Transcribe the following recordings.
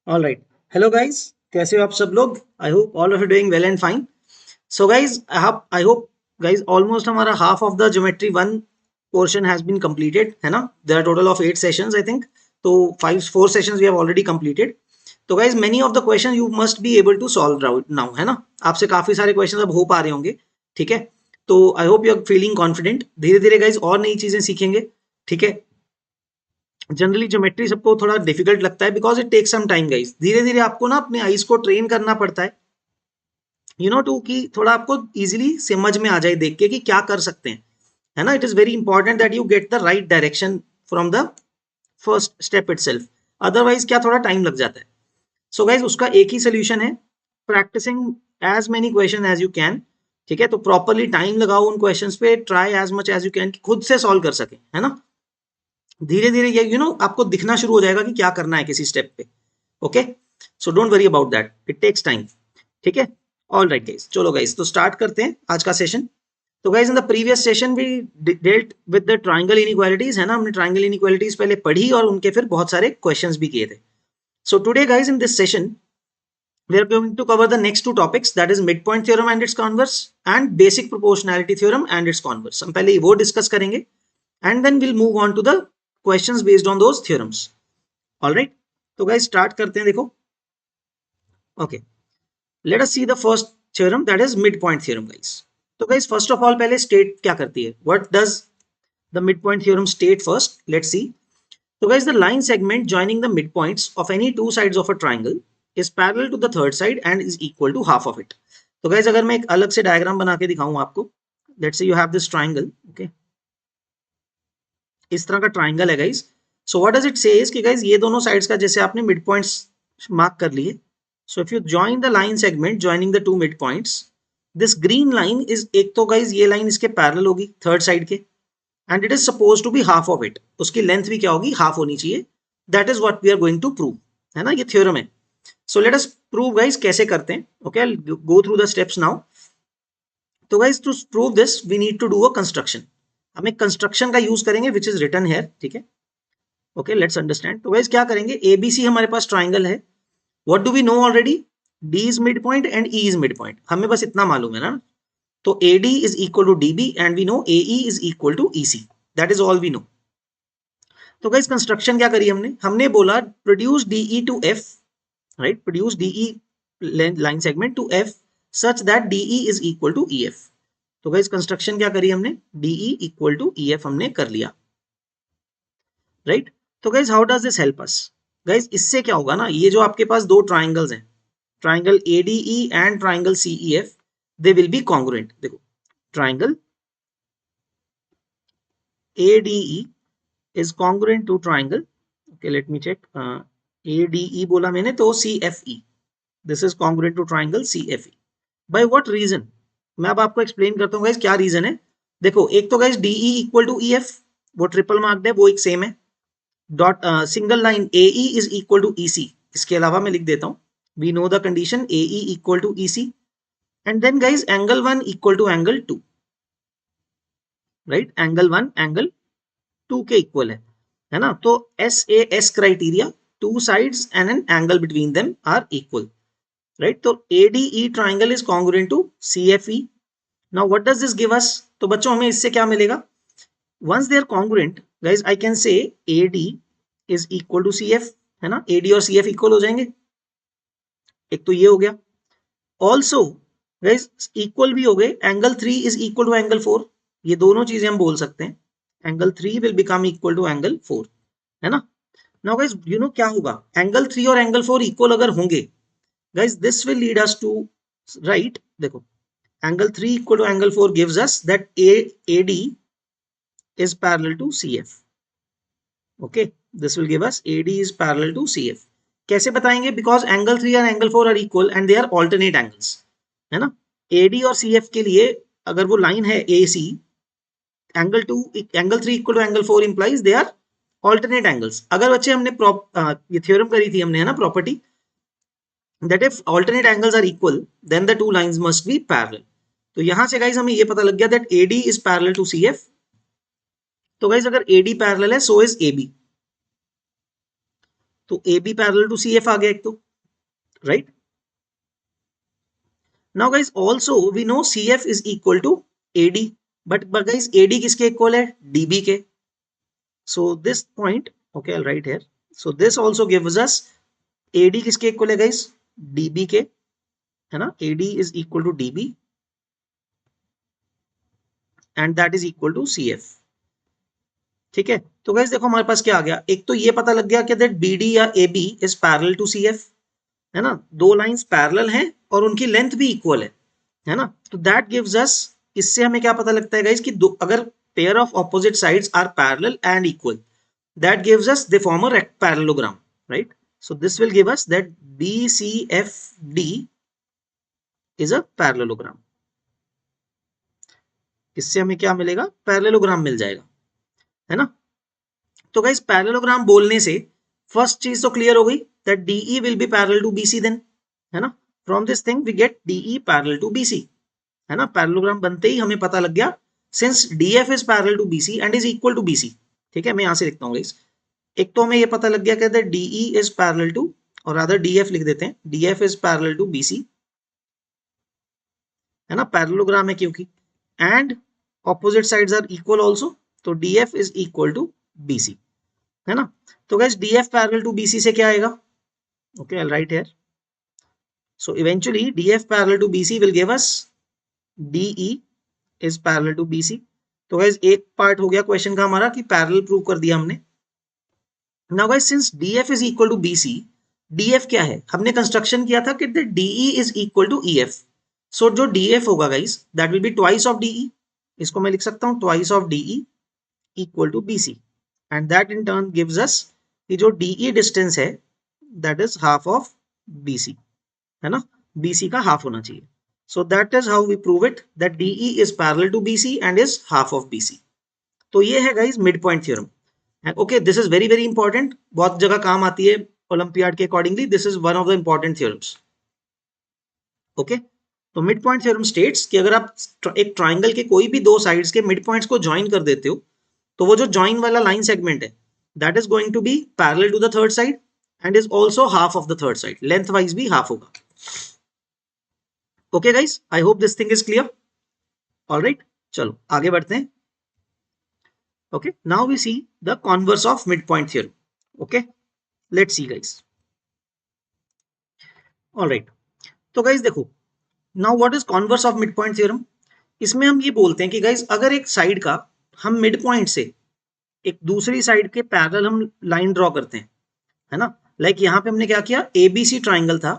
All right. Hello guys, कैसे हो आप सब लोग? I hope all of you doing well and fine. So guys, I hope guys almost हमारा half of the geometry one portion has been completed, है ना? There are total of 8 sessions I think. तो 4 sessions we have already completed. तो guys, many of the question you must be able to solve now, है ना? आपसे काफी सारे question अब हो पा रहे होंगे, ठीक है? तो I hope you are feeling confident. धीरे धीरे गाइस और नई चीजें सीखेंगे, ठीक है? जनरली ज्योमेट्री सबको थोड़ा डिफिकल्ट लगता है because it take some time guys. धीरे धीरे आपको ना अपने आईज को ट्रेन करना पड़ता है, टू कि थोड़ा आपको इजीली समझ में आ जाए देख के कि क्या कर सकते हैं, है ना? It is very important that you get the right direction from the first step itself. Otherwise क्या थोड़ा टाइम लग जाता है। सो गाइज, उसका एक ही सोल्यूशन है, practising as many question as you can. ठीक है, तो प्रॉपरली टाइम लगाओ उन क्वेश्चंस पे, try as much as you can कि खुद से सॉल्व कर सके, है ना? धीरे धीरे ये आपको दिखना शुरू हो जाएगा कि क्या करना है किसी स्टेप पे। Okay, so don't worry about that, it takes time. ठीक है, ऑल राइट गाइस, चलो गाइस, तो स्टार्ट करते हैं आज का सेशन। तो guys, in the previous session we dealt with the triangle inequalities, है ना? हमने ट्राइंगल इनइक्वालिटीज पहले पढ़ी और उनके फिर बहुत सारे क्वेश्चंस भी किए थे। So today guys, in this session we are going to cover the next two topics, that is midpoint theorem and its converse and basic proportionality theorem and its converse. हम पहले वो डिस्कस करेंगे and then we'll move on to the questions based on those theorems. All right, तो guys start करते हैं। देखो, okay, let us see the first theorem, that is midpoint theorem guys. तो guys first of all पहले state क्या करती है, what does the midpoint theorem state first? Let's see. So guys, the line segment joining the midpoints of any two sides of a triangle is parallel to the third side and is equal to half of it. तो guys, अगर मैं एक अलग से diagram बना के दिखाऊं आपको, let's say you have this triangle, okay, इस तरह का ट्राइंगल है guys. So what does it says कि गाइस ये दोनों साइड्स का जैसे आपने मिड पॉइंट्स मार्क कर लिए। So if you join the line segment joining the two mid points, this green line is, एक तो गाइस ये लाइन इसके पैरेलल होगी थर्ड साइड के, and it is suppose to be half of it. उसकी length भी क्या होगी, हाफ होनी चाहिए। That is what we are going to prove, है ना? ये थ्योरम है। So let us prove guys कैसे करते हैं। Okay, I will go through the steps now. तो guys, to prove this we need to do a construction. हम एक कंस्ट्रक्शन का यूज करेंगे विच इज रिटन हियर, ठीक है? Okay, let's understand. तो गाइस क्या करेंगे, एबीसी हमारे पास ट्राइंगल है। What do we know already? D is mid point and E is mid point, हमें बस इतना मालूम है ना। तो AD is equal to DB and we know AE is equal to EC, that is all we know. तो guys construction क्या करी हमने, हमने बोला produce DE to F, right? Produce DE line segment to F such that DE is equal to EF। तो guys construction क्या करी हमने, DE इक्वल टू EF हमने कर लिया, राइट? तो guys how does this help us? Guys इससे क्या होगा ना, ये जो आपके पास दो ट्राइंगल्स हैं, triangle ADE and triangle CEF, they will be congruent. देखो, triangle ADE is congruent to triangle, okay let me check, ADE बोला मैंने तो CFE, this is congruent to triangle CFE। By what reason? मैं अब आपको explain करता हूँ guys क्या रीजन है। देखो, एक तो guys DE equal to EF, वो ट्रिपल मार्क्ड है, वो एक सेम है। Dot single line AE is equal to EC, इसके अलावा मैं लिख देता हूं, we know the condition AE equal to EC, and then guys angle 1 equal to angle 2, right? Angle 1 angle 2 के इक्वल है ना? तो SAS criteria, two sides and an angle between them are equal, right? तो ADE triangle is congruent to CFE। Now what does this give us? तो बच्चों हमें इससे क्या मिलेगा, once they are congruent guys, I can say AD is equal to CF, है ना? AD और CF इक्वल हो जाएंगे, एक तो ये हो गया। ऑल्सो गाइज इक्वल भी हो गए, angle 3 is equal to angle 4, ये दोनों चीजें हम बोल सकते हैं, angle 3 will become equal to angle 4, है ना? नाउ गाइज क्या होगा, एंगल 3 और एंगल 4 इक्वल अगर होंगे guys, this will lead us to right, देखो, angle 3 equal to angle 4 gives us that AD is parallel to CF. Okay, this will give us AD is parallel to CF. कैसे बताएंगे? Because angle 3 और angle 4 are equal and they are alternate angles, है ना? AD और CF के लिए अगर वो लाइन है AC, angle 2 angle 3 equal to angle 4 implies they are alternate angles. अगर बच्चे हमने ये थ्योरम करी थी हमने, है ना, property that if alternate angles are equal then the two lines must be parallel. तो यहां से गाइस हमें ये पता लग गया that AD is parallel to CF। तो गाइस अगर AD पैरेलल है सो इज AB, तो A B parallel to C F आ गया एक तो, right. Now guys also we know C F is equal to A D, but guys A D किसके equal है, डी बी के। So this point, okay I write here, so this also gives us A D किसके equal है guys, D B के, है ना। A D is equal to D B and that is equal to C F, ठीक है। तो guys देखो हमारे पास क्या आ गया, एक तो ये पता लग गया कि दैट बी डी या A B is parallel to C F, है ना। दो लाइंस पैरेलल हैं और उनकी लेंथ भी इक्वल है ना। तो दैट गिव्स अस, इससे हमें क्या पता लगता है गाइस कि दो अगर pair of opposite sides are parallel and equal, that gives us the form a parallelogram, right. So this will give us that B C F D is a parallelogram. इससे हमें क्या मिलेगा, पैरेललोग्राम मिल जाएगा, है ना। तो गाइस पैरेललोग्राम बोलने से फर्स्ट चीज तो क्लियर हो गई that DE will be parallel to BC then, है ना। From this thing we get DE parallel to BC, है ना। पैरेललोग्राम बनते ही हमें पता लग गया since DF is parallel to BC and is equal to BC, ठीक है। मैं यहां से लिखता हूँ गाइस, एक तो हमें ये पता लग गया कहते हैं डीई इज पैरेलल टू, और अदर डीएफ लिख देते हैं, DF is parallel to BC, है ना, पैरेललोग्राम है क्योंकि, and opposite sides are equal also, तो DF is equal to BC, है ना। तो guys DF parallel to BC से क्या आएगा, okay I write here, so eventually DF parallel to BC will give us DE is parallel to BC. तो guys एक part हो गया क्वेश्चन का हमारा कि पैरेलल प्रूव कर दिया हमने। Now guys since DF is equal to BC, DF क्या है, हमने कंस्ट्रक्शन किया था कि DE is equal to EF, so जो डीएफ होगा guys that will be twice of DE, इसको मैं लिख सकता हूं twice of DE equal to BC, and that in turn gives us कि जो डीई डिस्टेंस है that is half of BC, है ना, बीसी का हाफ होना चाहिए। सो that is how we prove it that DE is parallel to BC and is half of BC. तो ये है guys mid point theorem, okay this is very very important, बहुत जगह काम आती है ओलंपियाड के accordingly, this is one of the important theorems, okay. तो मिड पॉइंट थ्योरम स्टेट्स कि अगर आप एक ट्राइंगल के कोई भी दो साइड्स के मिड पॉइंट्स को ज्वाइन कर देते हो, तो वो जो ज्वाइन वाला लाइन सेगमेंट है that is going to be parallel to the third side and is also half of the third side, length wise भी हाफ होगा। Okay guys, I hope this thing is clear, alright. चलो आगे बढ़ते हैं, okay. Now we see the converse of mid point theorem, okay let's see guys, alright. तो guys देखो, now what is converse of mid point theorem, इसमें हम ये बोलते हैं कि गाइस अगर एक साइड का हम मिड पॉइंट से एक दूसरी साइड के पैरेलल हम लाइन ड्रॉ करते हैं, है ना। लाइक यहाँ पे हमने क्या किया, एबीसी ट्राइंगल था,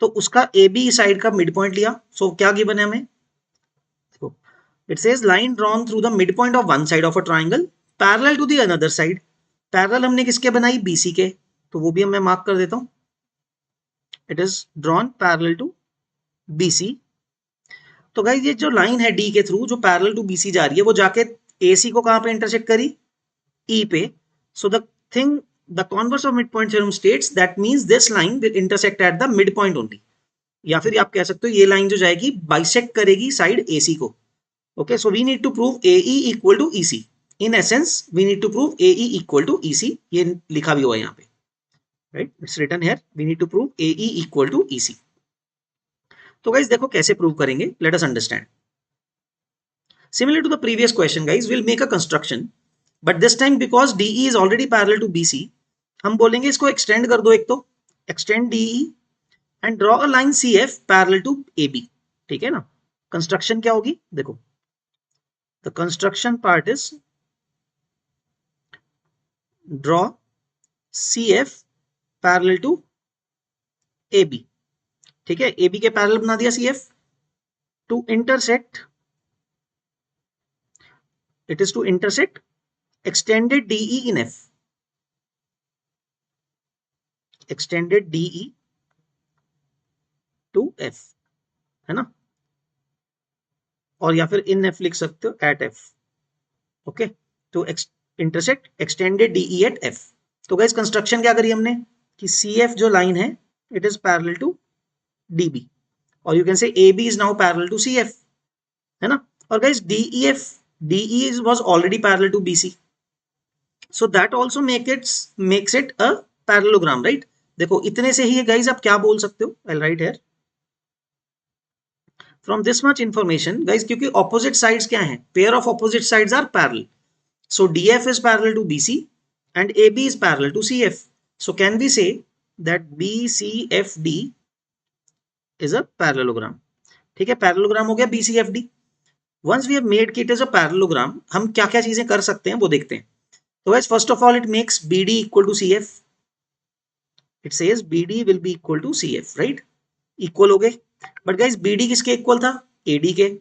तो उसका ए बी साइड का मिड पॉइंट लिया, सो क्या गिवन है हमें, it says line drawn through the mid point of one side of a triangle parallel to the another side, parallel हमने किसके बनाई, बीसी के, तो वो भी मैं मार्क कर देता हूं, it is drawn parallel to BC. तो गाइस ये जो लाइन है डी के थ्रू जो पैरेलल टू बीसी जा रही है, वो जाके एसी को कहां पे इंटरसेक्ट करी, ई पे, so the thing the converse of mid point theorem states that means this line will intersect at the mid point only, या फिर आप कह सकते हो ये लाइन जो जाएगी बाइसेक्ट करेगी साइड एसी को, okay. So we need to prove AE equal to EC, in essence we need to prove AE equal to EC, ये लिखा भी हुआ है यहाँ पे, right, it's written here, we need to prove AE equal to EC. तो guys देखो कैसे प्रूव करेंगे, let us understand. Similar to the previous question guys, we'll make a construction, but this time because DE is already parallel to BC, हम बोलेंगे इसको extend कर दो, एक तो extend DE and draw a line CF parallel to AB, ठीक है ना। कंस्ट्रक्शन क्या होगी देखो, the construction part is draw CF parallel to AB, ठीक है, AB के पैरेलल बना दिया CF, to intersect, it is to intersect extended DE in F, extended DE to F, है ना, और या फिर इन F लिख सकते हो एट F, ओके, तो intersect extended DE at F। तो गाइस कंस्ट्रक्शन क्या करी हमने कि CF जो लाइन है it is parallel to DB, और you can say AB is now parallel to CF, है ना। और guys DE was already parallel to BC, so that also makes it a parallelogram, right. देखो इतने से ही गाइज आप क्या बोल सकते हो, I write here from this much information guys, क्योंकि ऑपोजिट साइड्स क्या हैं, pair of opposite sides are parallel, so DF is parallel to BC and AB is parallel to CF, so can we say that BCFD is a parallelogram, ठीक है, parallelogram हो गया BCFD। once we have made it as a parallelogram, हम क्या क्या चीजें कर सकते हैं वो देखते हैं। तो guys first of all it makes BD equal to CF, it says BD will be equal to CF, right, equal हो गए। बट गाइज BD किसके इक्वल था, AD के,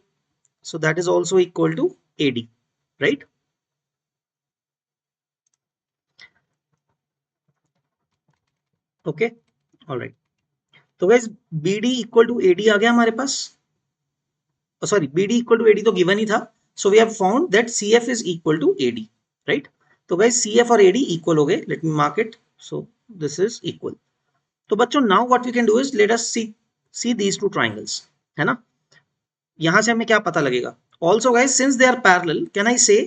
so that is also equal to AD, right। Okay alright, तो guys BD equal to AD आ गया हमारे पास, sorry BD equal to AD तो गिवन ही था, so we have found that CF is equal to AD, right. तो guys CF और AD इक्वल हो गए, let me mark it, so this is equal. तो बच्चों now what we can do is let us see these two triangles, है ना, यहां से हमें क्या पता लगेगा। Also guys since they are parallel can I say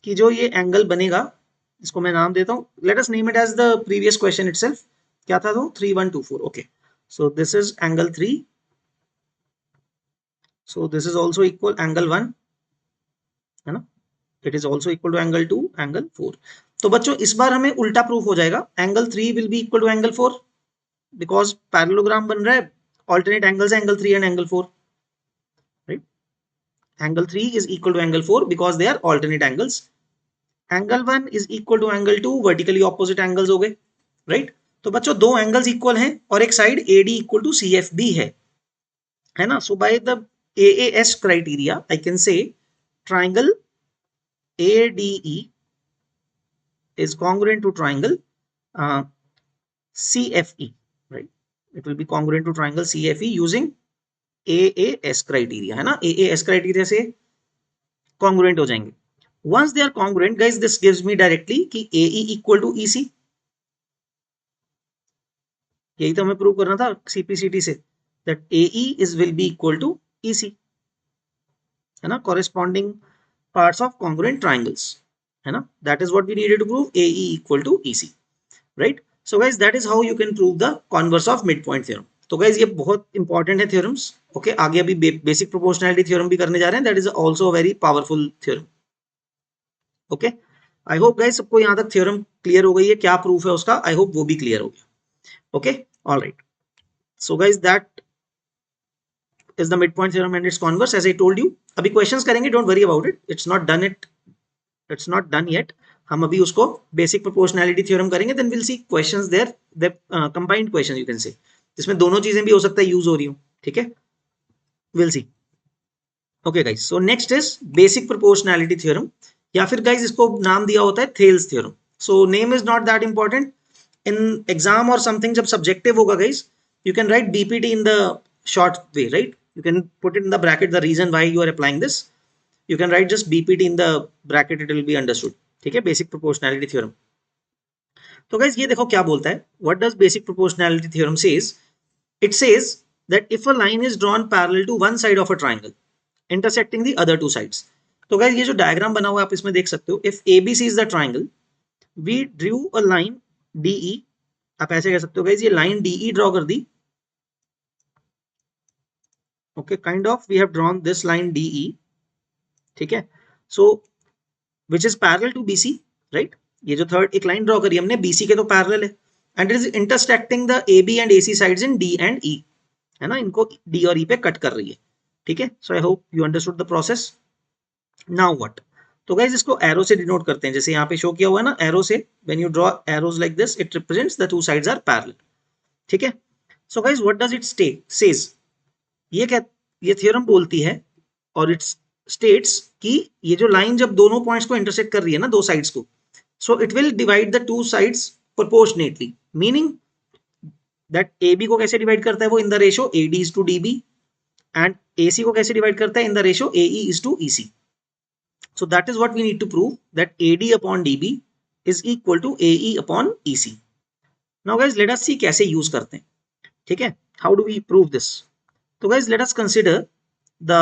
कि जो ये एंगल बनेगा, इसको मैं नाम देता हूं, let us name it as the previous question itself, क्या था वो 3124, okay, so this is angle 3, so this is also equal angle 1, है ना, it is also equal to angle 2, angle 4। तो बच्चों इस बार हमें उल्टा प्रूफ हो जाएगा, angle 3 will be equal to angle 4 because parallelogram बन रहा है, alternate angles है angle 3 and angle 4, right, angle 3 is equal to angle 4 because they are alternate angles, angle 1 is equal to angle 2, vertically opposite angles हो गए, right। तो बच्चों दो angles equal हैं और एक side AD equal to CF भी है ना, so by the AAS criteria I can say triangle ADE is congruent to triangle CFE, right, it will be congruent to triangle CFE using AAS criteria, है ना, AAS criteria से congruent हो जाएंगे। once they are congruent guys this gives me directly कि AE equal to EC, यही तो हमें prove करना था CPCT से, that AE is will be equal to EC, है ना, corresponding parts of congruent triangles, है ना, that is what we needed to prove, AE equal to EC, right। so guys that is how you can prove the converse of midpoint theorem। तो guys ये बहुत important है theorems, okay, आगे अभी basic proportionality theorem भी करने जा रहे हैं, that is also very powerful theorem, okay. I hope guys सबको यहाँ तक थ्योरम क्लियर हो गई है, क्या प्रूफ है उसका, आई होप वो भी क्लियर हो गया, okay alright. So guys that is the midpoint theorem and its converse as I told you। अभी क्वेश्चंस करेंगे, don't worry about it, it's not done yet, हम अभी उसको बेसिक प्रोपोर्शनैलिटी थ्योरम करेंगे, then will see questions there, the combined question you can say, जिसमें दोनों चीजें भी हो सकता है यूज हो रही हो, ठीक है, will see, okay guys. So next is basic proportionality theorem, या फिर गाइस इसको नाम दिया होता है Thales theorem, so name is not that important, in exam और समथिंग जब सब्जेक्टिव होगा guys, you can write BPT in the short way, right, you can put it in the bracket the reason why you are applying this, you can write just BPT in the bracket, it will be understood, ठीक है, basic proportionality theorem. तो guys ये देखो क्या बोलता है, what does basic proportionality theorem says, it says that if a line is drawn parallel to one side of a triangle intersecting the other two sides. तो guys ये जो diagram बना हुआ है आप इसमें देख सकते हो, if ABC is the triangle, we drew a line DE, आप ऐसे कह सकते हो गाइस ये लाइन DE ड्रॉ कर दी, okay, kind of we have drawn this line DE, ठीक है, so which is parallel to BC, right, ये जो थर्ड एक लाइन ड्रॉ करी हमने BC के तो पैरेलल है, and it is intersecting the AB and AC sides in D and E, है ना, इनको D और E पे कट कर रही है, ठीक है। So I hope you understood the process. Now what, तो गाइज इसको एरो से डिनोट करते हैं, जैसे यहाँ पे शो किया हुआ है ना एरो से, when you draw arrows like this it represents the two sides are parallel, ठीक है। सो guys what does it says, ये क्या, ये थ्योरम बोलती है और इट्स स्टेट्स कि ये जो लाइन जब दोनों पॉइंट्स को इंटरसेक्ट कर रही है ना, दो साइड्स को, so it will divide the two sides proportionately, meaning that AB को कैसे डिवाइड करता है वो in the ratio AD is to DB, and AC को कैसे डिवाइड करता है in the ratio AE is to EC। So that is what we need to prove, that AD upon DB is equal to AE upon EC। Now guys let us see कैसे use करते हैं, ठीक है, how do we prove this। तो guys let us consider the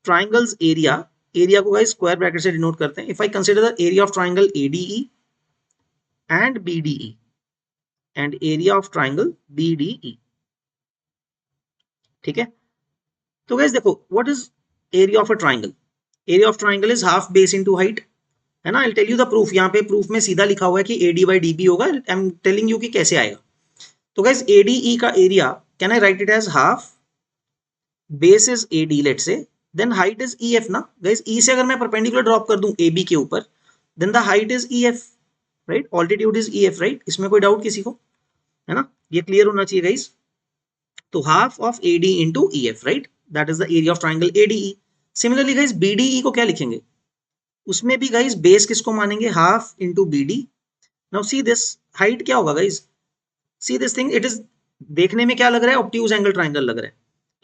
triangle's area, area को guys square bracket से denote करते हैं, if I consider the area of triangle ADE and BDE, and area of triangle BDE. ठीक है, तो guys देखो, what is area of a triangle? Area of triangle is half base into height, है ना. I'll tell you the proof. यहाँ पे proof में सीधा लिखा हुआ है कि AD by DB होगा. I'm telling you कि कैसे आएगा. तो guys ADE का area, can I write it as half base is AD, let's say, then height is EF ना. guys E से अगर मैं perpendicular drop कर दूं AB के ऊपर, then the height is EF, right? Altitude is EF, right? इसमें कोई डाउट किसी को, है ना. ये क्लियर होना चाहिए guys. तो half of AD into EF, right? That is the area of triangle ADE. Similarly guys BDE को क्या लिखेंगे, उसमें भी guys base किसको मानेंगे, half into BD. Now see this height क्या होगा guys, see this thing, it is, देखने में क्या लग रहा है, obtuse angle triangle लग रहा है.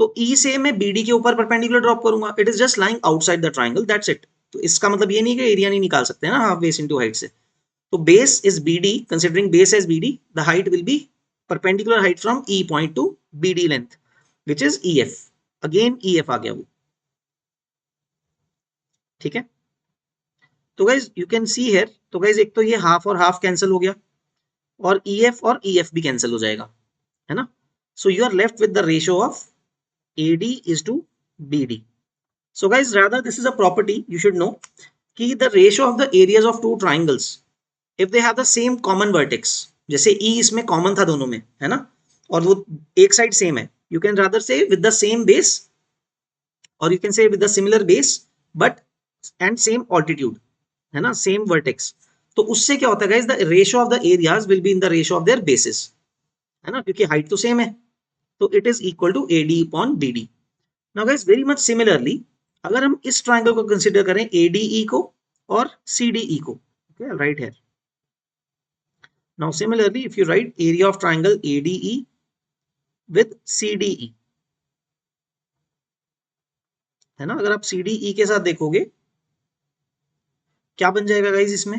तो E से मैं BD के ऊपर परपेंडिकुलर ड्रॉप करूंगा, it is just lying outside the triangle, that's it. तो इसका मतलब ये नहीं कि एरिया नहीं निकाल सकते ना हाफ बेस इनटू हाइट से. तो base is BD, considering base as BD, the height will be perpendicular height from E point to BD length which is EF. Again EF आ गया वो, ठीक है. तो guys you can see here, तो guys एक तो ये हाफ और हाफ कैंसिल हो गया, और EF और EF भी कैंसिल हो जाएगा, है ना. So you are left with the ratio of AD is to BD. So guys, rather this is a property you should know कि the ratio of the areas of two triangles if they have the same common vertex, जैसे E इसमें common था दोनों में, है ना, और वो एक साइड सेम है, you can rather say with the same base or you can say with the similar base but and same altitude, है ना, same vertex. तो उससे क्या होता है guys, the ratio of the areas will be in the ratio of their bases, है ना, क्योंकि height तो same है, तो it is equal to AD upon BD. Now guys very much similarly, अगर हम इस ट्राइंगल को कंसीडर करें ADE को और CDE को, okay, I'll write here. Now similarly if you write area of triangle ADE with CDE, है ना, अगर आप CDE के साथ देखोगे क्या बन जाएगा गाइज इसमें,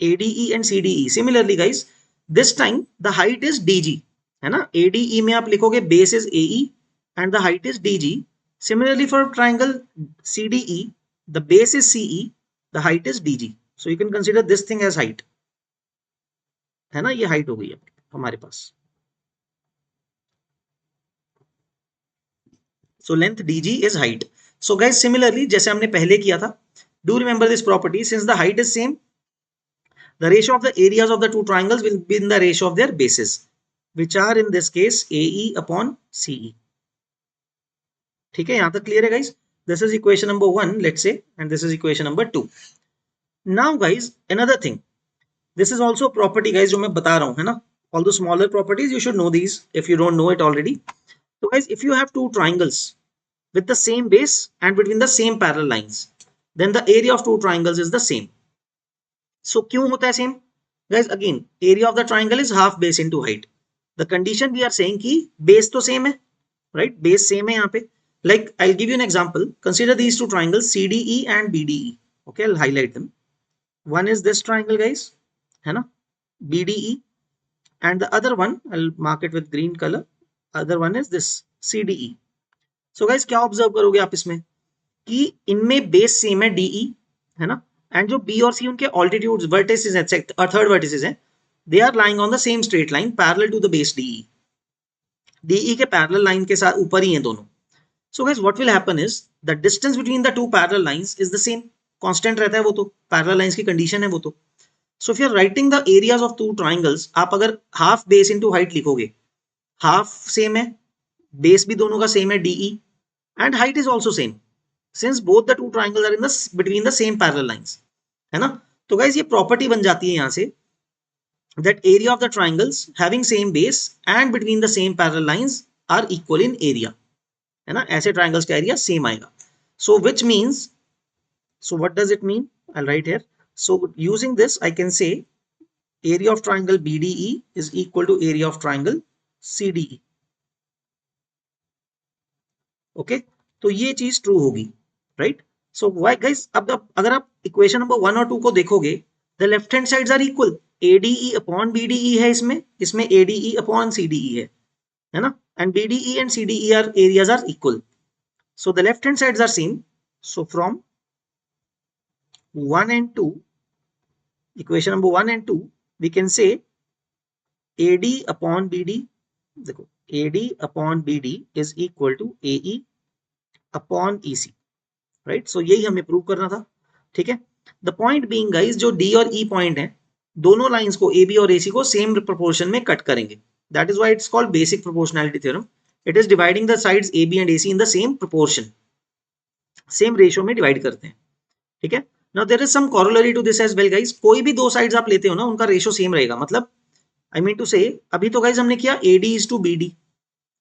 ADE and CDE. Similarly guys this time the height is DG, है ना. ADE में आप लिखोगे base is AE and the height is DG. Similarly for triangle CDE the base is CE, the height is DG. So you can consider this thing as height, है ना, ये height हो गई है हमारे पास. So length DG is height. So guys similarly जैसे हमने पहले किया था, do remember this property, since the height is same, the ratio of the areas of the two triangles will be in the ratio of their bases, which are in this case AE upon CE. ठीक है, यहां तक clear है guys. This is equation number 1 let's say, and this is equation number 2. Now guys another thing, this is also property guys जो मैं बता रहा हूं, है ना. All the smaller properties you should know these if you don't know it already. तो guys if you have two triangles with the same base and between the same parallel lines, then the area of two triangles is the same. So क्यों होता है same? Guys again area of the triangle is half base into height. The condition we are saying कि base तो same है, right? Base same है यहाँ पे. Like I'll give you an example. Consider these two triangles CDE and BDE. Okay, I'll highlight them. One is this triangle guys, है ना, BDE, and the other one I'll mark it with green color. Other one is this CDE. So guys क्या observe करोगे आप इसमें कि इनमें base same है DE, है ना, एंड जो B और C उनके ऑल्टीट्यूड्स वर्टिसेस हैं, थर्ड वर्टिसेस हैं, they are lying on the same straight line parallel to the base DE. DE के पैरेलल लाइन के साथ ऊपर ही हैं दोनों. So guys what will happen is the distance between the two parallel lines is the same, constant रहता है वो तो, parallel lines की condition है वो तो. So if you are writing the areas of two triangles, आप अगर half base into height लिखोगे, half same है, base भी दोनों का same है DE, and height is also same since both the two triangles are in the between the same parallel lines, है ना. तो guys ये property बन जाती है यहाँ से that area of the triangles having same base and between the same parallel lines are equal in area, है ना, ऐसे triangles का area same आएगा. So which means, so what does it mean, I'll write here. So using this I can say area of triangle BDE is equal to area of triangle CDE. Okay, तो ये चीज true होगी, right. So why guys, अब अगर आप equation number 1 और 2 को देखोगे, the left hand sides are equal. ADE upon BDE है इसमें ADE अपॉन CDE है ना, and BDE and CDE are areas are equal. So the left hand sides are same. So from 1 and 2, equation number 1 and 2, we can say AD upon BD, देखो AD upon BD is equal to AE upon EC, right. So यही हमें prove करना था, ठीक है। The point being guys, जो D और E point है, दोनों लाइंस को AB और AC को सेम प्रोपोर्शन में कट करेंगे। That is why it's called basic proportionality theorem. It is dividing the sides AB and AC in the same proportion, same ratio में divide करते हैं, ठीक है। Now there is some corollary to this as well guys. कोई भी दो sides आप लेते हो ना, उनका रेशियो सेम रहेगा। मतलब आई मीन टू से, अभी तो गाइस हमने किया AD is to BD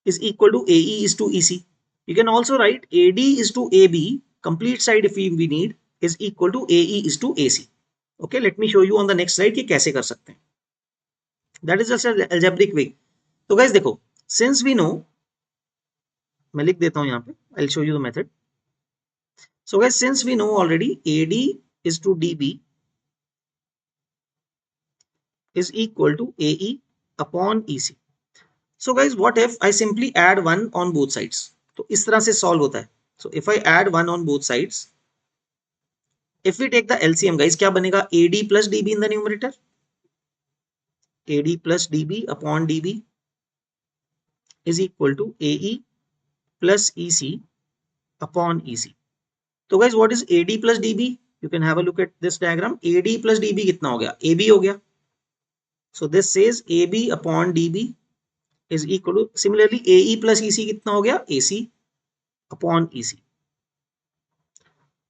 is equal to AE is to EC. You can also write AD is to AB, complete side if we need, is equal to AE is to AC. Okay, let me show you on the next slide कि कैसे कर सकते हैं. That is just an algebraic way. तो guys देखो, since we know, मैं लिख देता हूं यहाँ पे, I'll show you the method. So guys, since we know already AD is to DB is equal to AE upon EC. So guys, what if I simply add 1 on both sides? तो इस तरह से solve होता है. So if I add 1 on both sides, if we take the LCM guys, क्या बनेगा? AD plus DB in the numerator, AD plus DB upon DB is equal to AE plus EC upon EC. तो guys, what is AD plus DB? You can have a look at this diagram. AD plus DB कितना हो गया? AB हो गया. So this says AB upon DB is equal to, similarly AE plus EC कितना हो गया? AC upon EC.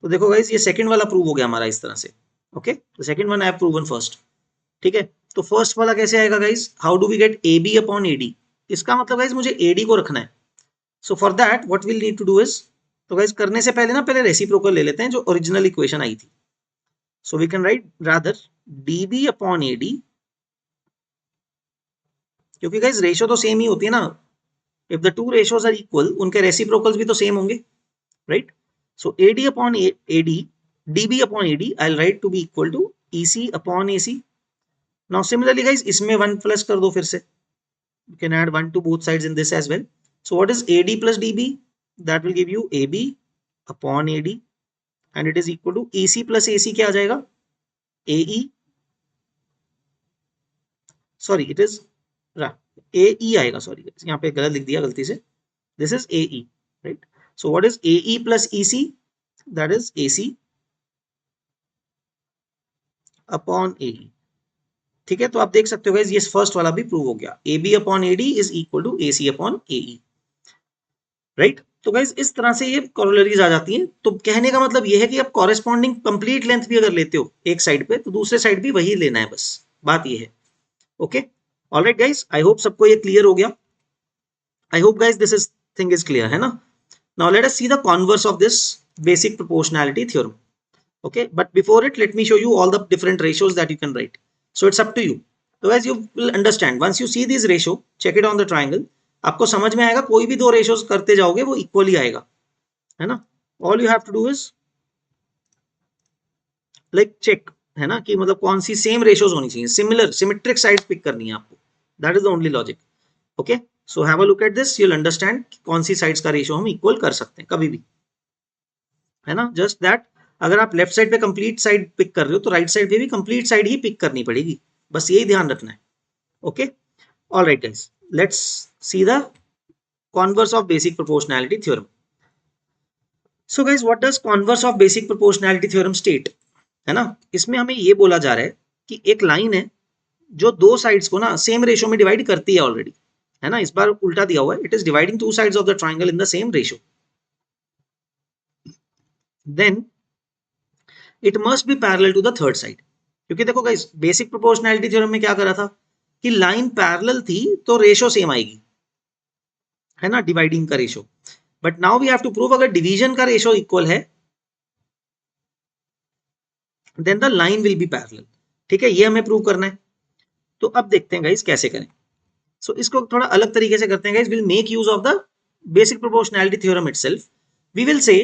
तो देखो गाइस, ये सेकंड वाला प्रूव हो गया हमारा इस तरह से. ओके, the second one I have proven first, ठीक है. तो फर्स्ट वाला कैसे आएगा गाइस? How do we get AB upon AD? इसका मतलब गाइस मुझे AD को रखना है. So for that what will need to do is, तो गाइस करने से पहले ना, पहले रेसिप्रोकल ले लेते हैं जो ओरिजिनल इक्वेशन आई थी. So we can write rather DB upon AD, क्योंकि गाइस रेशियो तो सेम ही होती है ना. If the two ratios are equal, उनके रेसिप्रोकल्स भी तो सेम होंगे, right. So AD upon AD, DB upon AD, I'll write to be equal to EC upon AC. Now similarly guys, इसमें 1 plus कर दो फिर से. You can add 1 to both sides in this as well. So what is AD plus DB? That will give you AB upon AD, and it is equal to EC plus AC. क्या आ जाएगा? AE, sorry it is AE आएगा, sorry यहाँ पे गलत लिख दिया गलती से. This is AE, right? So what is AE plus EC? That is AC upon AE. ठीक है, तो आप देख सकते हो गाइस, ये फर्स्ट वाला भी प्रूव हो गया. AB upon AD is equal to AC upon AE, right. तो गाइस इस तरह से ये कॉरोलरीज आ जाती हैं. तो कहने का मतलब ये है कि आप कॉरेस्पॉन्डिंग कंप्लीट लेंथ भी अगर लेते हो एक साइड पे, तो दूसरे साइड भी वही लेना है, बस बात ये है. Okay, alright guys, I hope सबको ये क्लियर हो गया. आई hope guys this is thing is clear, है ना. Now let us see the converse of this basic proportionality theorem. Okay, but before it, let me show you all the different ratios that you can write. So it's up to you. So as you will understand, once you see these ratio, check it on the triangle, आपको समझ में आएगा. कोई भी दो ratios करते जाओगे वो इक्वली आएगा, है ना. All you have to do is like check, है ना, कि मतलब कौन सी सेम रेशियोज होनी चाहिए, सिमिलर सिमेट्रिक साइड्स पिक करनी है आपको. That is the only logic. Okay, so have a look at this, you will understand कौन सी साइड्स का रेशियो हम इक्वल कर सकते हैं कभी भी, है ना. जस्ट दैट, अगर आप लेफ्ट साइड पे कंप्लीट साइड पिक कर रहे हो, तो राइट साइड पे भी कंप्लीट साइड ही पिक करनी पड़ेगी, बस यही ध्यान रखना है. Okay, alright guys, let's see the converse of basic proportionality theorem. So guys, what does converse of basic proportionality theorem state, है ना. इसमें हमें ये बोला जा रहा है कि एक लाइन है जो दो साइड्स को ना सेम रेशियो में डिवाइड करती है ऑलरेडी, है ना. इस बार उल्टा दिया हुआ है, it is dividing two sides of the triangle in the same ratio. Then it must be parallel to the third side. क्योंकि देखो गाइस, बेसिक प्रोपोर्शनैलिटी थ्योरम में क्या करा था कि लाइन पैरेलल थी तो रेशियो सेम आएगी, है ना, डिवाइडिंग का ratio. But now we have to prove अगर डिवीजन का रेशियो इक्वल है, then the line will be parallel. ठीक है, ये हमें प्रूव करना है. तो अब देखते हैं गाइस कैसे करें. सो इसको थोड़ा अलग तरीके से करते हैं guys. Will make use of the basic proportionality theorem itself. We will say,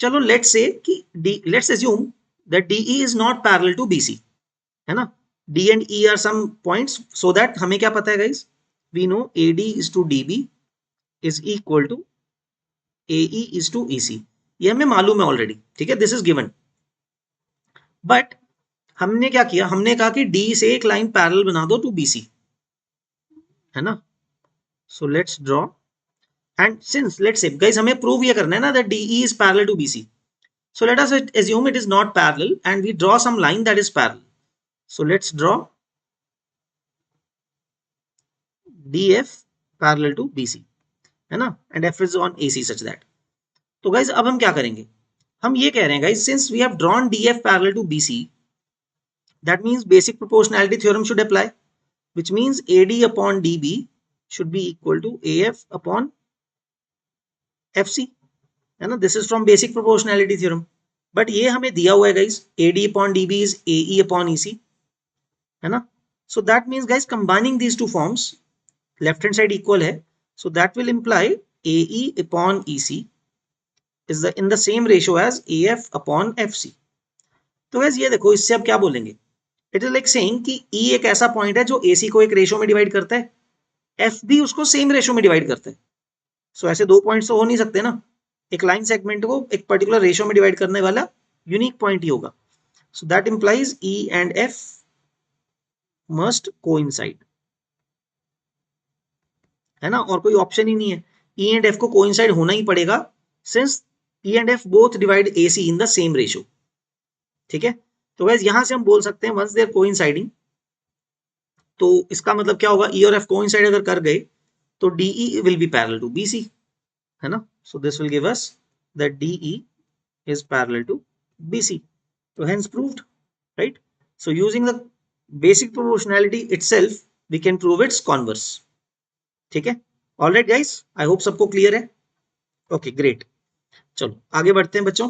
चलो लेट्स से कि let's assume that DE is not parallel to BC, है ना. D and E are some points, so that हमें क्या पता है guys, we know AD is to DB is equal to AE is to EC. ये हमें मालूम है ऑलरेडी, ठीक है, दिस इज गिवन. बट हमने क्या किया, हमने कहा कि D से एक लाइन पैरेलल बना दो टू BC. है ना. So let's draw and since let's say guys हमें प्रूव ये करना है ना that DE is parallel to BC. So let us assume it is not parallel and we draw some line that is parallel. So let's draw DF parallel to BC, है ना, and F is on AC such that. तो guys अब हम क्या करेंगे, हम ये कह रहे हैं guys since we have drawn DF parallel to BC, that means basic proportionality theorem should apply, which means AD upon DB should be equal to AF upon FC, है ना. This is from basic proportionality theorem. But ये हमें दिया हुआ है guys, AD upon DB is AE upon EC, है ना. So that means guys combining these two forms, left hand side equal है, so that will imply AE upon EC is in the same ratio as AF upon FC. तो guys ये देखो इससे अब क्या बोलेंगे, इट इज लाइक सेइंग कि E एक ऐसा पॉइंट है जो AC को एक रेशो में डिवाइड करता है, F भी उसको सेम रेशो में डिवाइड करता है. सो ऐसे दो पॉइंट्स तो हो नहीं सकते ना, एक लाइन सेगमेंट को एक पर्टिकुलर रेशो में डिवाइड करने वाला यूनिक पॉइंट ही होगा. So that implies E and F must coincide, है ना, और कोई ऑप्शन ही नहीं है. E एंड F को कोइंसाइड होना ही पड़ेगा since E and F both divide AC in the same ratio. ठीक है, तो वैसे यहां से हम बोल सकते हैं वंस दे आर कोइंसाइडिंग, तो इसका मतलब क्या होगा, E और F कोइंसाइड अगर कर गए तो DE will be parallel to BC, है ना. So this will give us that DE is parallel to BC. So hence proved, right? So using the basic proportionality itself, we can prove its converse. ठीक है, all right guys, I hope सबको clear है. Okay, great. चलो आगे बढ़ते हैं बच्चों.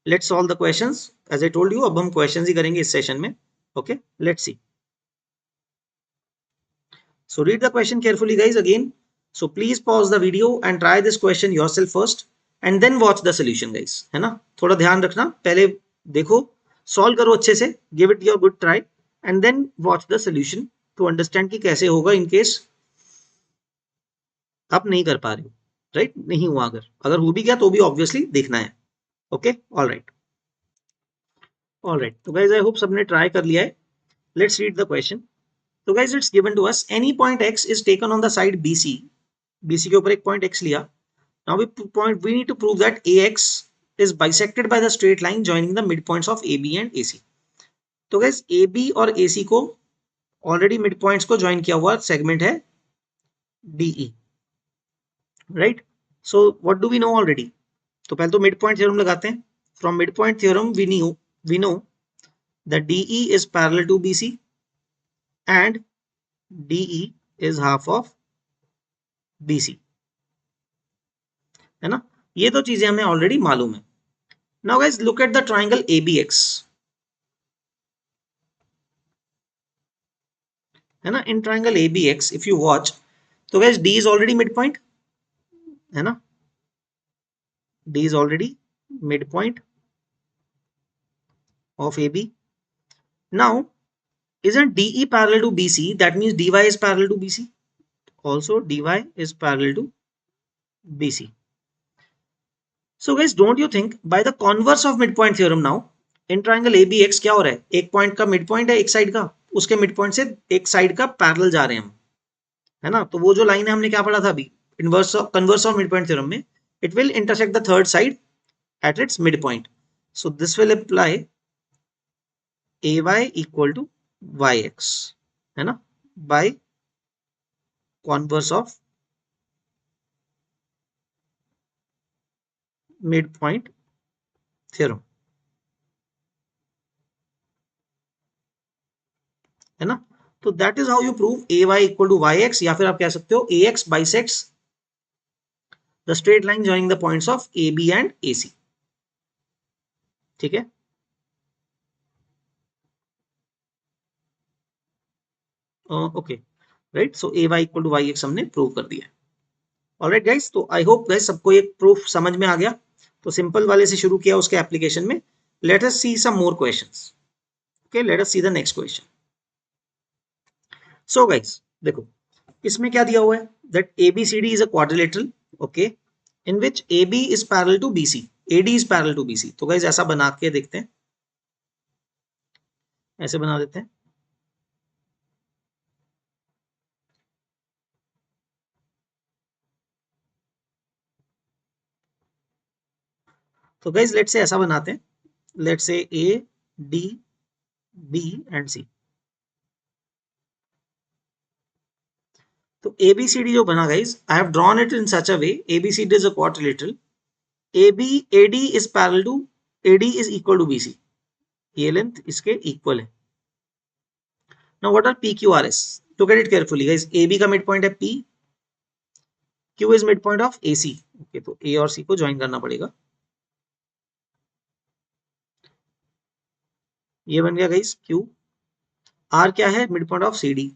Let's solve the questions. As I told you, अब हम questions ही करेंगे इस सेशन में. Okay, let's see. So read the question carefully guys again. So please pause the video and try this question yourself first and then watch the solution guys, है ना. थोड़ा ध्यान रखना, पहले देखो, सॉल्व करो अच्छे से, give it your good try and then watch the solution to understand कि कैसे होगा इन केस आप नहीं कर पा रहे हो, राइट. नहीं हुआ, अगर हो भी गया तो भी ऑब्वियसली देखना है. Okay, all right. तो गाइज आई होप सबने ट्राई कर लिया है. Let's read the question. तो guys it's given to us any point x is taken on the side BC के ऊपर एक पॉइंट x लिया. Now we need to prove that AX is bisected by the straight line joining the midpoints of AB and AC. तो guys AB और AC को already mid points को join किया हुआ सेगमेंट है DE, right. So what do we know already, तो पहले तो मिड पॉइंट थ्योरम लगाते हैं. From mid point theorem we know that DE is parallel to BC and DE is half of BC, है ना. ये तो चीजें हमें ऑलरेडी मालूम है. Now guys look at the triangle ABX, है ना. In triangle ABX if you watch, तो guys D is already mid point, है ना. D is already midpoint of AB. Now, isn't DE parallel to BC? That means DY is parallel to BC. Also, DY is parallel to BC. So, guys, don't you think by the converse of midpoint theorem now, in triangle ABX क्या हो रहा है, एक point का mid point है एक side का, उसके मिड पॉइंट से एक साइड का पैरेलल जा रहे हैं हम, है ना. तो वो जो लाइन है हमने क्या पढ़ा था अभी converse of mid point theorem में, it will intersect the third side at its midpoint. So this will apply AY equal to YX, है ना, by converse of midpoint theorem, है ना. तो that is how you prove AY equal to YX, या फिर आप कह सकते हो AX bisects the straight line joining the points of AB and AC. ठीक है, okay, right. So AY equal to YX हमने प्रूव कर दिया. ऑलराइट गाइस, तो आई होप गाइस सबको एक प्रूफ समझ में आ गया. तो सिंपल वाले से शुरू किया उसके एप्लीकेशन में. Let us see some more questions. Okay, let us see the next question. So guys देखो इसमें क्या दिया हुआ है, that ABCD is a quadrilateral, okay, in which AB is parallel to BC, AD is parallel to BC. तो guys ऐसा बना के देखते हैं, ऐसे बना देते हैं. तो गाइज लेट्स से ऐसा बनाते हैं, let's say A D B and C. तो ABCD जो बना guys, I have drawn it in such a way, ABCD is a quadrilateral, AD is parallel to, AD is equal to BC, ये length इसके equal है। Now what are PQRS? Look at it carefully guys, AB का mid point है P, Q is mid point of AC। Okay, तो A और C को join करना पड़ेगा, ये बन गया गाइस Q। R क्या है? Mid point of CD,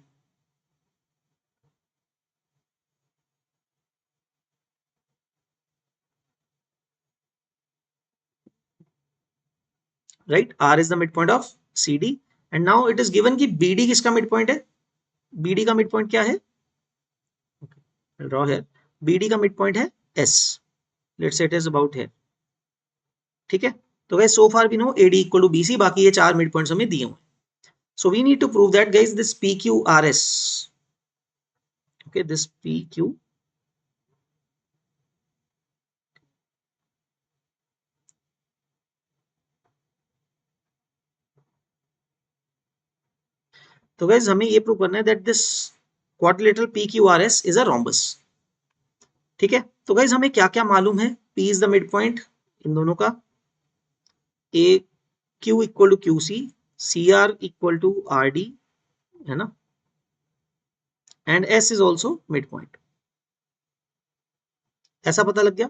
right? R is the mid point of CD and now it is given कि BD किसका मिड पॉइंट है? BD का मिड पॉइंट क्या है? ड्रॉ है, BD का मिड पॉइंट है S, let's say it is about है, ठीक है? तो guys so far we know AD equal to BC, बाकी ये चार मिड पॉइंट्स हमें दिए हुए हैं। So we need to prove that guys this PQRS, okay, this PQ तो guys हमें ये प्रूव करना है that this quadrilateral PQRS is a rhombus, ठीक है? तो guys हमें क्या क्या मालूम है? P is the midpoint इन दोनों का, A Q equal to QC, CR equal to RD, है ना, and S is also mid point, ऐसा पता लग गया।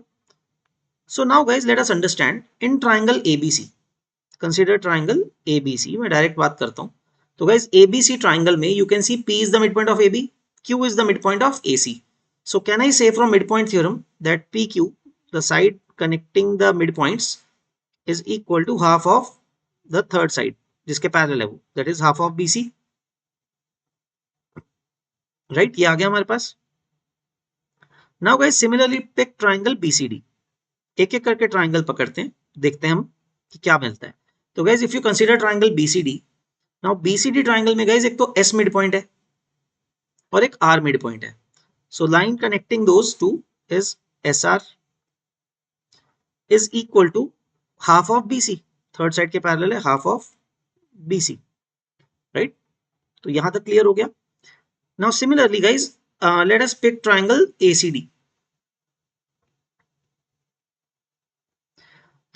So now guys let us understand in triangle ABC, consider triangle ABC, मैं direct बात करता हूं। तो गाइज ABC ट्राइंगल में you can see P is the mid point of AB, Q is the midpoint of AC. So can I say from midpoint theorem that PQ, the side connecting the midpoints, is equal to half of the third side जिसके parallel है वो, that is half of BC, right? ये आ गया हमारे पास। Now guys similarly pick triangle BCD, एक एक करके triangle पकड़ते हैं, देखते हैं हम कि क्या मिलता है। तो guys if you consider triangle BCD, now BCD triangle में गाइज एक तो S मिड पॉइंट है और एक R मिड पॉइंट है। So line connecting those two is SR is equal to half of BC, third side के parallel है half of BC, right? तो यहां तक क्लियर हो गया। Now similarly guys let us pick triangle ACD।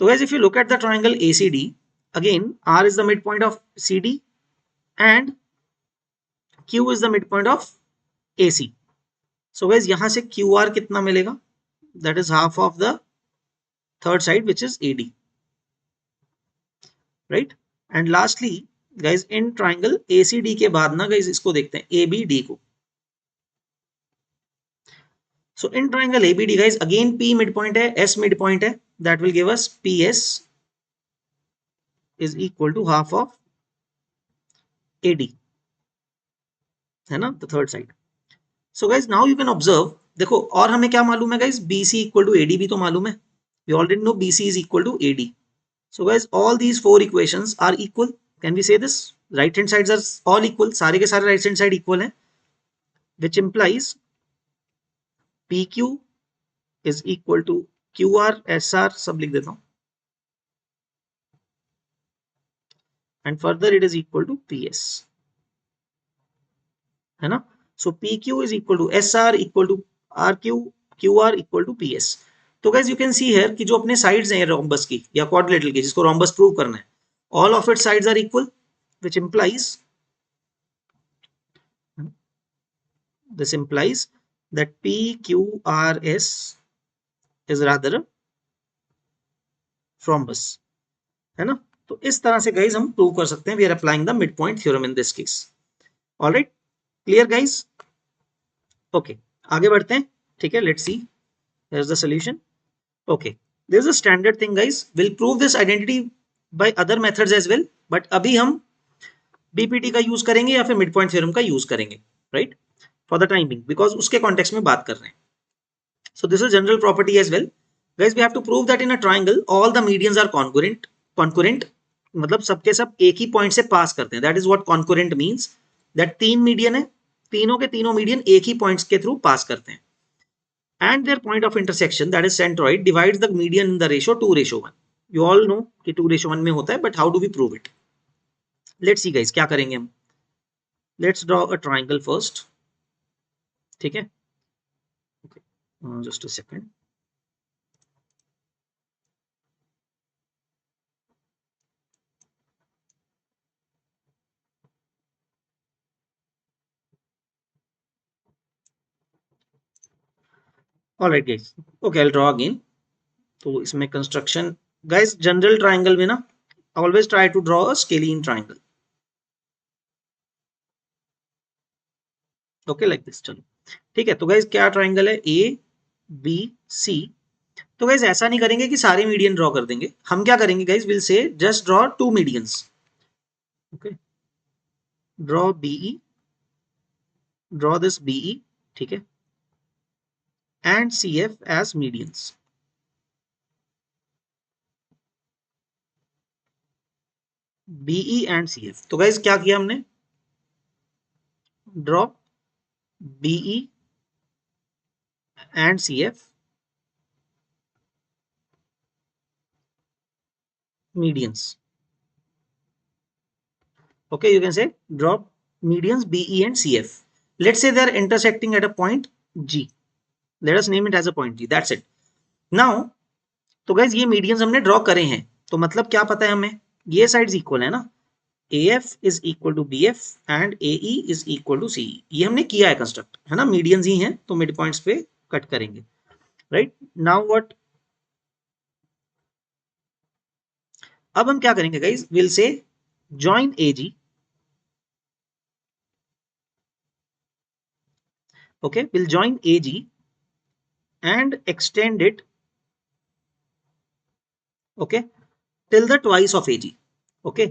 So guys, if you look at the triangle ACD, again R is the midpoint of CD and Q is the midpoint of AC. So guys, यहाँ से QR कितना मिलेगा? That is half of the third side which is AD, right? And lastly guys, in triangle ACD के बाद ना guys इसको देखते हैं ABD को। So in triangle ABD guys, again P midpoint है, S midpoint है, that will give us PS is equal to half of AD, है ना, the third side. So guys now you can observe, देखो और हमें क्या मालूम है guys, BC equal to AD भी तो मालूम है, we already know BC is equal to AD. So guys all these four equations are equal, can we say this? Right hand sides are all equal, सारे के सारे right hand side equal हैं, which implies PQ is equal to QR, SR सब लिख देता हूँ, and further it is equal to PS, है ना? So PQ is equal to SR equal to RQ, QR equal to PS. तो guys you can see here कि जो अपने sides हैं rhombus की या quadrilateral की, जिसको rhombus prove करना है, all of its sides are equal, which implies this implies that PQRS is rather a rhombus, है ना? तो इस तरह से guys हम prove कर सकते हैं, we are applying the midpoint theorem in this case. All right, clear guys? Okay, आगे बढ़ते हैं, ठीक है? Let's see, here's the solution. Okay, there is a standard thing guys, we'll prove this identity by other methods as well, but अभी हम BPT का use करेंगे या फिर मिड पॉइंट थ्योरम का यूज करेंगे, right? For the timing, because उसके context में बात कर रहे हैं। So this is general property as well guys, we have to prove that in a triangle all the medians are concurrent. Concurrent मतलब सबके सब एक ही पॉइंट से पास करते हैं, that is what concurrent means, that तीन मीडियन है, तीनों के तीनों मीडियन एक ही पॉइंट्स के थ्रू पास करते हैं, and their point of intersection, that is centroid, divides the median in the ratio 2:1, you all know कि 2:1 में होता है, but how do we prove it? Let's see guys, क्या करेंगे हम? Let's draw a triangle first, ठीक है? Just a second. Alright guys, okay, I draw again. तो इसमें कंस्ट्रक्शन गाइस, जनरल ट्राइंगल में ना always try to draw a scalene triangle. Okay, like this. चलो ठीक है. तो गाइस क्या ट्राइंगल है? A B C. तो गाइस ऐसा नहीं करेंगे कि सारे मीडियन ड्रॉ कर देंगे. हम क्या करेंगे guys? Will say just draw 2 medians. Okay, draw BE, draw this BE, ठीक है, and C F as medians. BE and C F. तो गाइस क्या किया हमने? Draw BE and C F medians. Okay, you can say draw medians BE and CF. Let's say they are intersecting at a point G. Let us name it as a point G. That's it. Now, तो guys ये medians हमने draw करे हैं, तो मतलब क्या पता है हमें? ये sides equal है ना? AF is equal to BF and AE is equal to CE. ये हमने किया है कंस्ट्रक्ट, है ना? मीडियंस ही हैं, तो मिड पॉइंट्स पे कट करेंगे. Right now what? अब हम क्या करेंगे गाइस? विल से join AG. Okay, we'll join AG and extend it, okay, till the twice of AG. Okay,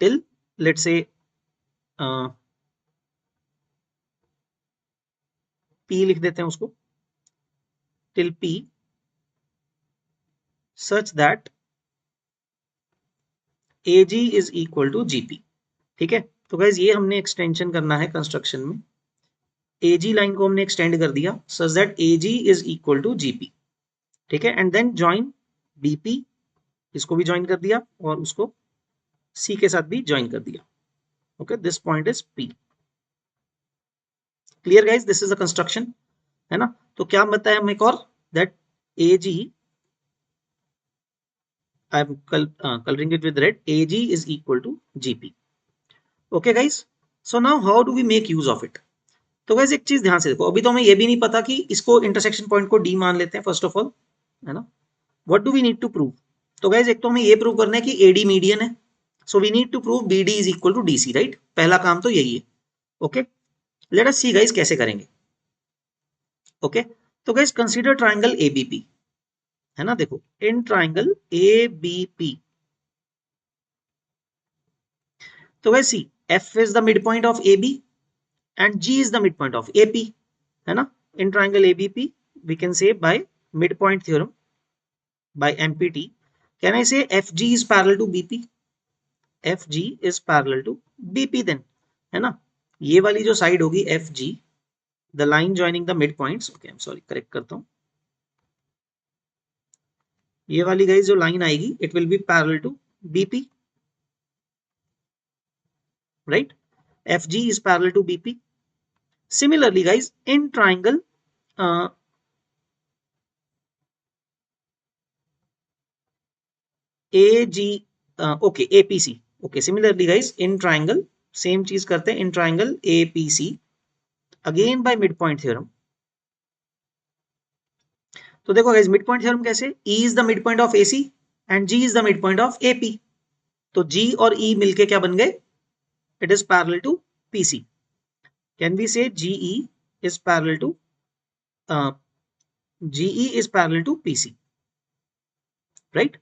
till, let's say P लिख देते हैं उसको, till P such that AG is equal to GP. ठीक है. तो guys ये हमने एक्सटेंशन करना है कंस्ट्रक्शन में. AG लाइन को हमने एक्सटेंड कर दिया such that AG is equal to GP. ठीक है. एंड देन ज्वाइन BP, इसको भी ज्वाइन कर दिया और उसको C के साथ भी ज्वाइन कर दिया. Okay, this point is P. Clear guys? This is a construction, है ना? तो क्या बताया हम एक और? That AG, I am coloring it with red, AG is equal to GP. Okay guys, so now how do we make use of it? तो guys एक चीज ध्यान से देखो, अभी तो हमें ये भी नहीं पता कि इसको इंटरसेक्शन पॉइंट को D मान लेते हैं फर्स्ट ऑफ ऑल, है ना? What do we need to prove? तो guys एक तो हमें ये प्रूव करना है कि AD मीडियन है, so we need to prove BD is equal to DC, right? पहला काम तो यही है. Okay, let us see guys कैसे करेंगे. ओके, तो गाइस कंसीडर ट्राइंगल ABP, है ना? देखो, इन ट्राइंगल ABP, तो guys see, F is the midpoint of AB and G is the midpoint of AP, है ना? In triangle ABP, we can say by midpoint theorem, by MPT, can I say FG is parallel to BP? FG is parallel to BP then, है ना? ये वाली जो side होगी FG, the line joining the midpoints, okay, I'm sorry, correct करता हूँ. ये वाली गाइस जो लाइन आएगी, it will be parallel to BP, right? FG is parallel to BP. Similarly guys, in triangle AG, okay, APC. Okay, similarly guys, in triangle same चीज करते हैं, in triangle APC, again by mid point theorem. तो देखो guys, mid point theorem कैसे? E is the mid point of AC and G is the mid point of AP. तो G और E मिलके क्या बन गए? It is parallel to PC. Can we say GE is parallel to GE is parallel to PC, right?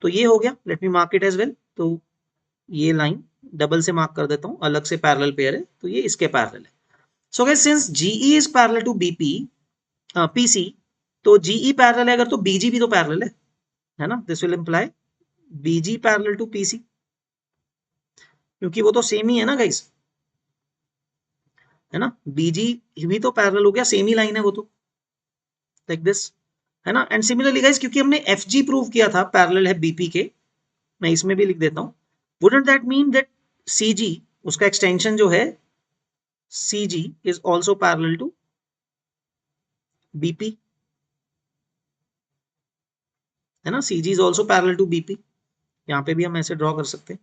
तो ये हो गया. Let me mark it as well. तो ये लाइन डबल से मार्क कर देता हूं, अलग से पैरेलल पेयर है, तो ये इसके पैरेलल है. So guys since GE is parallel to BP, PC, तो GE पैरेलल है अगर, तो BG भी तो पैरेलल है ना? This will imply BG parallel to PC, क्योंकि वो तो सेम ही है ना गाइस, है ना? BG भी तो पैरेलल हो गया, सेम ही लाइन है वो तो, लाइक दिस. है ना। एंड सिमिलरली गाइस, क्योंकि हमने एफ जी प्रूव किया था पैरेलल है बीपी के, मैं इसमें भी लिख देता हूं, wouldn't that mean that C G, उसका एक्सटेंशन जो है C G is also parallel to BP, है ना। C G is also parallel to BP, यहाँ पे भी हम ऐसे ड्रॉ कर सकते हैं।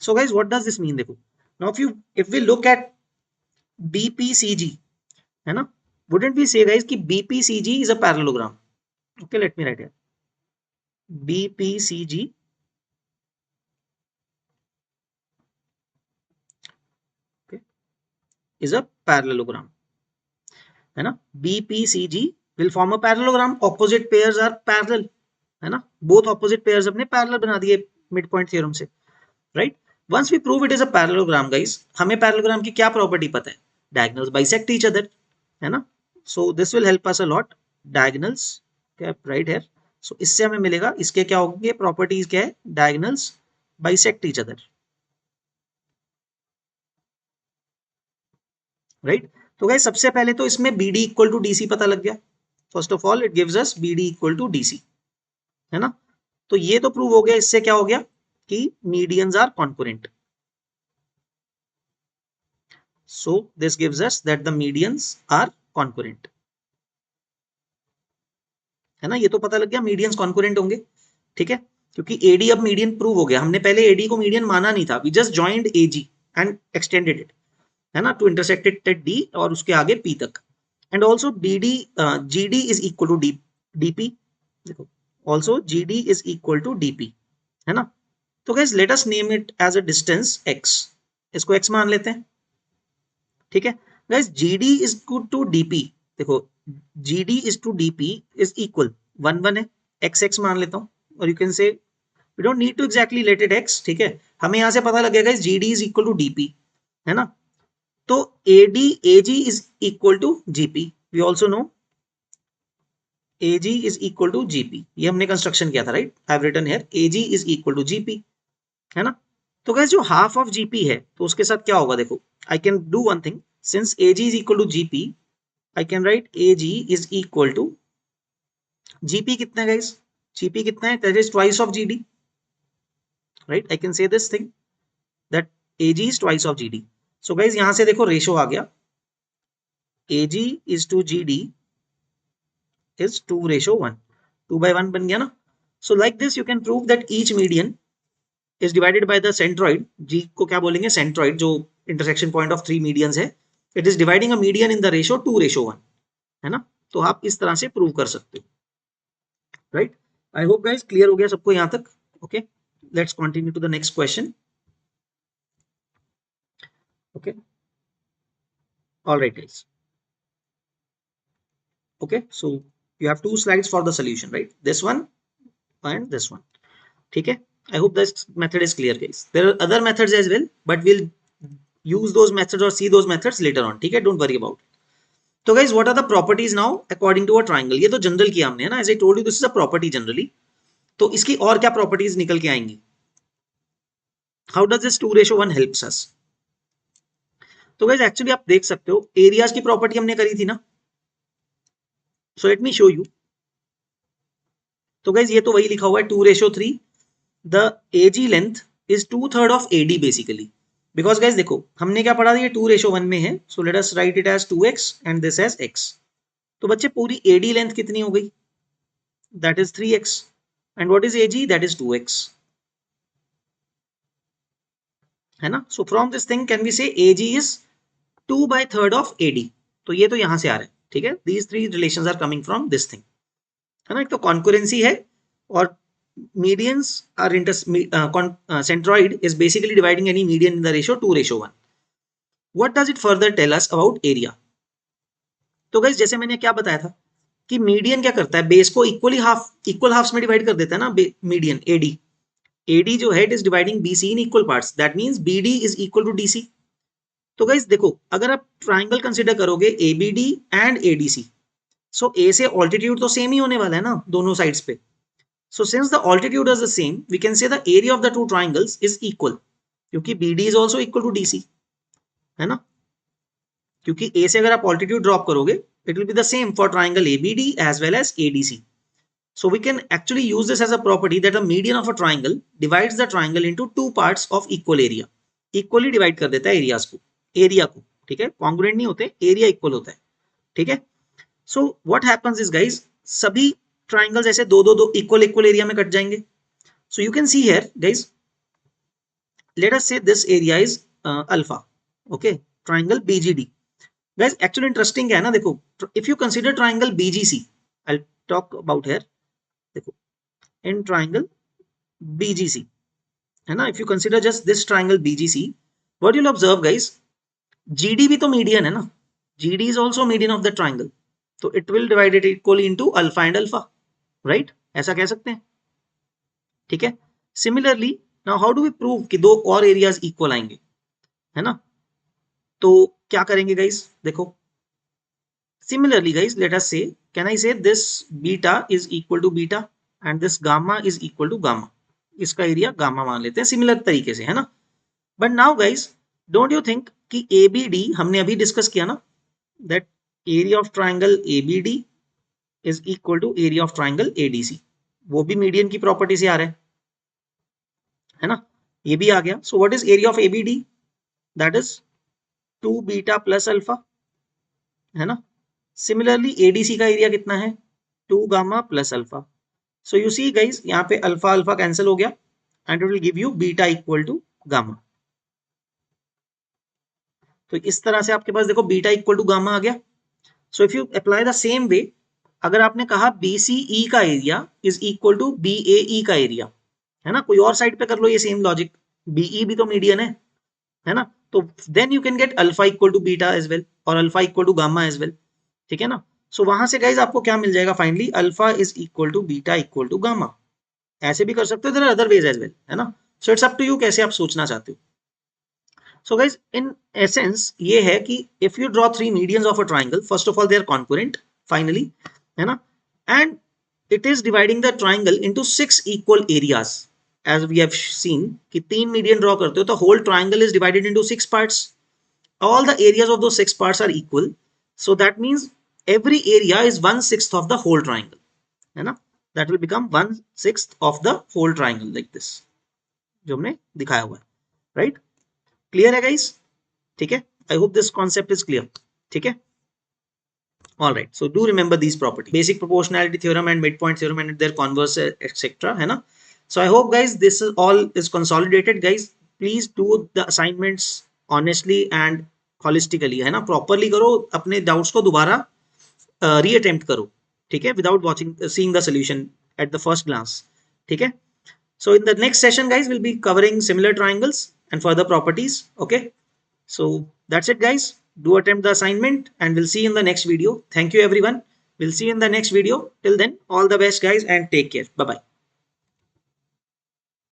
So guys what does this mean, देखो now if we look at BPCG, है ना, वुडंट वी से गाइज कि BPCG is a parallelogram. Okay, let me write here, BPCG is a parallelogram, है ना। BPCG will form a parallelogram, opposite pairs are parallel, है ना, both opposite pairs अपने parallel बना दिए मिड पॉइंट थ्योरम से, right. Once we prove it is a parallelogram guys, हमें parallelogram की क्या प्रॉपर्टी पता है, डायगोनल्स बाइसेक्ट ईच अदर, है ना। So this will help us a lot, diagonals right here. So इससे हमें मिलेगा, इसके क्या होंगे प्रॉपर्टीज, क्या है, diagonals bisect each other, right. तो गाइस सबसे पहले तो इसमें B D equal to D C पता लग गया, first of all it gives us B D equal to D C, है ना। तो ये तो प्रूव हो गया, इससे क्या हो गया कि medians are concurrent, so this gives us that the medians are concurrent, है ना। ये तो पता लग गया मीडियंस कॉन्करेंट होंगे, ठीक है, क्योंकि एडी अब मीडियन प्रूव हो गया, हमने पहले एडी को मीडियन माना नहीं था, we just joined AG and extended it, है ना, टू इंटरसेक्टेड एट डी और उसके आगे पी तक। And also BD GD is equal to D DP, देखो also GD is equal to DP, है ना। तो guys let us name it as a distance x, इसको एक्स मान लेते हैं, ठीक है। Guys GD is to DP, देखो GD is to DP is equal 1 1 है, एक्स एक्स मान लेता हूं, और you can say we don't need to exactly let it x, ठीक है, हमें यहां से पता लगेगा GD is equal to DP, है ना। तो AD AG is equal to GP, we also know AG is equal to GP, ये हमने कंस्ट्रक्शन किया था, right, I have written here AG is equal to GP, है ना। तो गाइस जो हाफ ऑफ जीपी है, तो उसके साथ क्या होगा, देखो I can do one thing, since AG is equal to GP, I can write AG is equal to GP कितना है guys? GP कितना है? That is twice of GD, right? I can say this thing that AG is twice of GD. So guys यहां से देखो ratio आ गया, AG is to GD is 2:1, 2/1 बन गया ना. So like this you can prove that each median is divided by the centroid. G को क्या बोलेंगे, centroid, जो intersection point of 3 medians है. It is dividing a median in the ratio 2:1, है ना. तो आप इस तरह से प्रूव कर सकते हो, right. I hope guys clear हो गया सबको यहां तक, okay. Let's continue to the next question, okay, alright guys, okay. So you have 2 slides for the solution, right, this one and this one, ठीक है। I hope this method is clear guys, there are other methods as well but we'll use those methods or see those methods later on, ठीक है, don't worry about it. तो guys what are the properties now according to a triangle, ये तो general किया हमने, है ना, as I told you this is a property generally, तो इसकी और क्या प्रॉपर्टीज निकल के आएंगी, how does this 2:1 helps us. तो गाइस एक्चुअली आप देख सकते हो एरियाज की प्रॉपर्टी हमने करी थी ना, so let me show you. तो गाइस ये तो वही लिखा हुआ है 2:3, the AG length is 2/3 of AD basically, because guys देखो हमने क्या पढ़ा था, ये 2:1 में है, so let us write it as 2x and this as x। तो बच्चे पूरी एडी लेंथ कितनी हो गई, that is 3x, and what is AG, that is 2x, है ना। So from this thing can we से एजी इज 2/3 ऑफ एडी, तो ये तो यहां से आ रहा है, ठीक है, these 3 relations are coming from this thing, है ना। एक तो कॉन्करेंसी है, और medians are centroid is basically dividing any median in the ratio 2:1. What does it further tell us about area? तो guys जैसे मैंने क्या बताया था कि मीडियन क्या करता है, बेस को इक्वल हाफ्स में डिवाइड कर देता है ना, मीडियन एडी जो है it is dividing BC in equal parts, that means BD is equal to DC. तो गाइस देखो अगर आप ट्राइंगल कंसिडर करोगे ABD and ADC, so A से ऑल्टीट्यूड तो सेम ही होने वाला है ना दोनों साइड्स पे, so since the altitude is the same we can say the area of the two triangles is equal, क्योंकि BD is also equal to DC, है ना, क्योंकि A से अगर आप altitude ड्रॉप करोगे it will be the same for triangle ABD as well as ADC. So we can actually use this as a property that the median of a triangle divides the triangle into two parts of equal area. Equally divide कर देता है areas को, area को, ठीक है, congruent नहीं होते, area equal होता है, ठीक है. So what happens is guys, सभी triangles ऐसे दो दो दो equal area में कट जाएंगे. So you can see here guys, let us say this area is alpha, okay, triangle BGD. Guys actually interesting है ना, देखो, if you consider triangle BGC, I'll talk about here. देखो, in triangle BGC है ना, if you consider just this triangle BGC, what you'll observe guys, GD भी तो median है ना, GD is also median of the triangle, तो it will divide it equally into alpha and alpha, right? ऐसा कह सकते हैं, ठीक है. Similarly, now how do we prove कि दो और areas equal आएंगे, है ना? तो क्या करेंगे guys, देखो, similarly guys, let us say, can I say this beta is equal to beta and this gamma is equal to gamma, इसका एरिया गामा मान लेते हैं सिमिलर तरीके से, है ना. But now guys, don't you think कि ABD हमने अभी डिस्कस किया ना, that area of triangle ABD is equal to area of triangle ADC, वो भी मीडियन की प्रॉपर्टी से आ रहा है ना, ये भी आ गया. So what is area of ABD, that is 2 beta plus alpha, है ना. सिमिलरली ADC का एरिया कितना है, 2 gamma plus alpha. So you see guys, यहाँ पे अल्फा अल्फा कैंसिल हो गया and it will give you beta equal to gamma. तो इस तरह से आपके पास देखो बीटा इक्वल टू गामा आ गया. So if you apply the same way, अगर आपने कहा BCE का area is equal to BAE का एरिया, है ना, कोई और साइड पे कर लो ये सेम लॉजिक, BE भी तो मीडियन है ना, तो then you can get alpha equal to beta as well और alpha equal to gamma as well, ठीक है ना. सो वहां से गाइज आपको क्या मिल जाएगा finally, alpha is equal to beta equal to gamma. ऐसे भी कर सकते हो, there are other ways as well, है ना. So it's up to you कैसे आप सोचना चाहते हो. सो गाइज इन एसेंस ये है कि if you draw three medians of a triangle, first of all they are concurrent finally, है ना, and it is dividing the triangle into 6 equal areas. As we have seen कि तीन median draw करते हो तो whole triangle is divided into 6 parts. All the areas of those 6 parts are equal, so that means every area is 1/6 of the whole triangle, है ना. That will become 1/6 of the whole triangle like this, जो हमने दिखाया हुआ है, right? Clear है guys? ठीक है, I hope this concept is clear, ठीक है. All right, so do remember these properties, basic proportionality theorem and midpoint theorem and their converse etc, है ना. So I hope guys this is all is consolidated guys. Please do the assignments honestly and holistically, है ना, properly करो, अपने doubts को दोबारा reattempt करो, ठीक है, without watching seeing the solution at the first glance, ठीक है. So in the next session guys will be covering similar triangles and further properties, okay. So that's it guys, do attempt the assignment and we'll see you in the next video. Thank you everyone, we'll see you in the next video. Till then, all the best guys and take care. Bye bye.